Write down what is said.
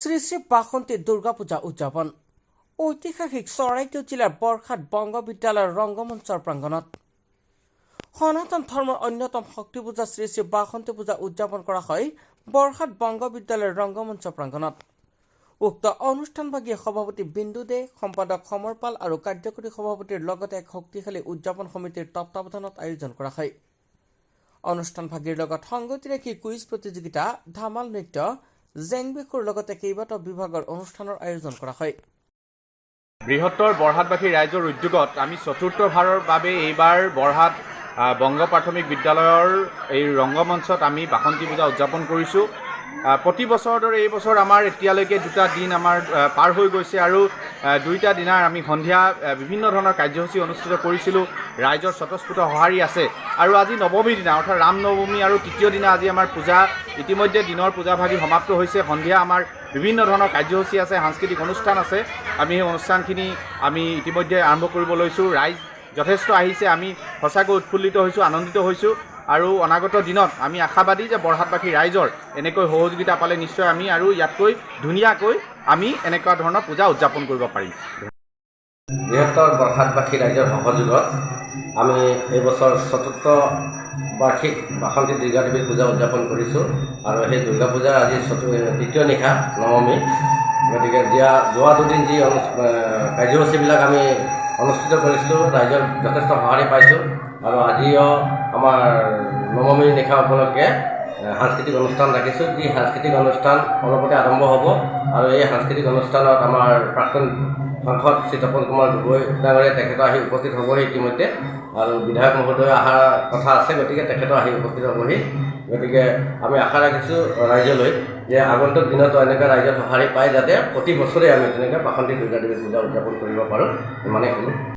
শ্ৰী শ্ৰী বাসন্তী দুৰ্গা পূজা উদযাপন ঐতিহাসিক চৰাইদেউ জিলাৰ বৰঘাট বংগ বিদ্যালয়ৰ ৰংগমঞ্চৰ প্ৰাংগণত সনাতন ধৰ্মৰ অন্যতম শক্তি পূজা শ্ৰী শ্ৰী বাসন্তী পূজা উদযাপন কৰা হয় বৰঘাট বংগ বিদ্যালয়ৰ ৰংগমঞ্চ প্ৰাংগণত। উক্ত অনুষ্ঠানভাগী সভাপতি বিন্দু দে, সম্পাদক সমৰ পাল আৰু কাৰ্যকৰী সভাপতিৰ লগতে এক শক্তিশালী উদযাপন সমিতিৰ তত্বাৱধানত আয়োজন কৰা হয়। অনুষ্ঠানভাগীৰ লগত সংগতি ৰাখি কুইজ প্ৰতিযোগিতা, ধামাল নৃত্য, জেংবিহুৰ লগতে কেইবাটাও বিভাগৰ অনুষ্ঠানৰ আয়োজন কৰা হয়। বৃহত্তৰ বৰহাটবাসী ৰাইজৰ উদ্যোগত আমি চতুৰ্থবাৰৰ বাবে এইবাৰ বৰহাট বংগ প্ৰাথমিক বিদ্যালয়ৰ এই ৰংগমঞ্চত আমি বাসন্তী পূজা উদযাপন কৰিছোঁ। প্ৰতি বছৰৰ দৰে এই বছৰ আমাৰ এতিয়ালৈকে দুটা দিন আমাৰ পাৰ হৈ গৈছে আৰু দুইটা দিনাৰ আমি সন্ধিয়া বিভিন্ন ধৰণৰ কাৰ্যসূচী অনুষ্ঠিত কৰিছিলোঁ। ৰাইজৰ স্বতঃস্ফূৰ্ত সঁহাৰি আছে আৰু আজি নৱমীৰ দিনা অৰ্থাৎ ৰাম নৱমী আৰু তৃতীয় দিনা আজি আমাৰ পূজা ইতিমধ্যে দিনৰ পূজাভাগি সমাপ্ত হৈছে। সন্ধিয়া আমাৰ বিভিন্ন ধৰণৰ কাৰ্যসূচী আছে, সাংস্কৃতিক অনুষ্ঠান আছে। আমি সেই অনুষ্ঠানখিনি আমি ইতিমধ্যে আৰম্ভ কৰিব লৈছোঁ। ৰাইজ যথেষ্ট আহিছে, আমি সঁচাকৈ উৎফুল্লিত হৈছোঁ, আনন্দিত হৈছোঁ আৰু অনাগত দিনত আমি আশাবাদী যে বৰহাটবাসী ৰাইজৰ এনেকৈ সহযোগিতা পালে নিশ্চয় আমি আৰু ইয়াতকৈ ধুনীয়াকৈ আমি এনেকুৱা ধৰণৰ পূজা উদযাপন কৰিব পাৰিম। বৃহত্তৰ বৰহাটবাসী ৰাইজৰ সহযোগত আমি এইবছৰ চতুৰ্থ বাৰ্ষিক বাসন্তী দুৰ্গা দেৱীৰ পূজা উদযাপন কৰিছোঁ আৰু সেই দুৰ্গা পূজাৰ আজি তৃতীয় নিশা নৱমী। গতিকে যোৱা দুদিন যি কাৰ্যসূচীবিলাক আমি অনুষ্ঠিত কৰিছিলোঁ, ৰাইজৰ যথেষ্ট সঁহাৰি পাইছোঁ আৰু আজিও আমাৰ নৱমীৰ নিশা উপলক্ষে সাংস্কৃতিক অনুষ্ঠান ৰাখিছোঁ। যি সাংস্কৃতিক অনুষ্ঠান অলপতে আৰম্ভ হ'ব আৰু এই সাংস্কৃতিক অনুষ্ঠানত আমাৰ প্ৰাক্তন সাংসদ শ্ৰী তপন কুমাৰ গগৈ ডাঙৰীয়া তেখেতো আহি উপস্থিত হ'বহি ইতিমধ্যে আৰু বিধায়ক মহোদয় অহাৰ কথা আছে, গতিকে তেখেতো আহি উপস্থিত হ'বহি। গতিকে আমি আশা ৰাখিছোঁ ৰাইজলৈ যে আগন্তুক দিনতো এনেকৈ ৰাইজৰ সঁহাৰি পায় যাতে প্ৰতি বছৰে আমি তেনেকৈ বাসন্তী দুৰ্গা দেৱীৰ পূজা উদযাপন কৰিব পাৰোঁ, ইমানেই ক'লোঁ।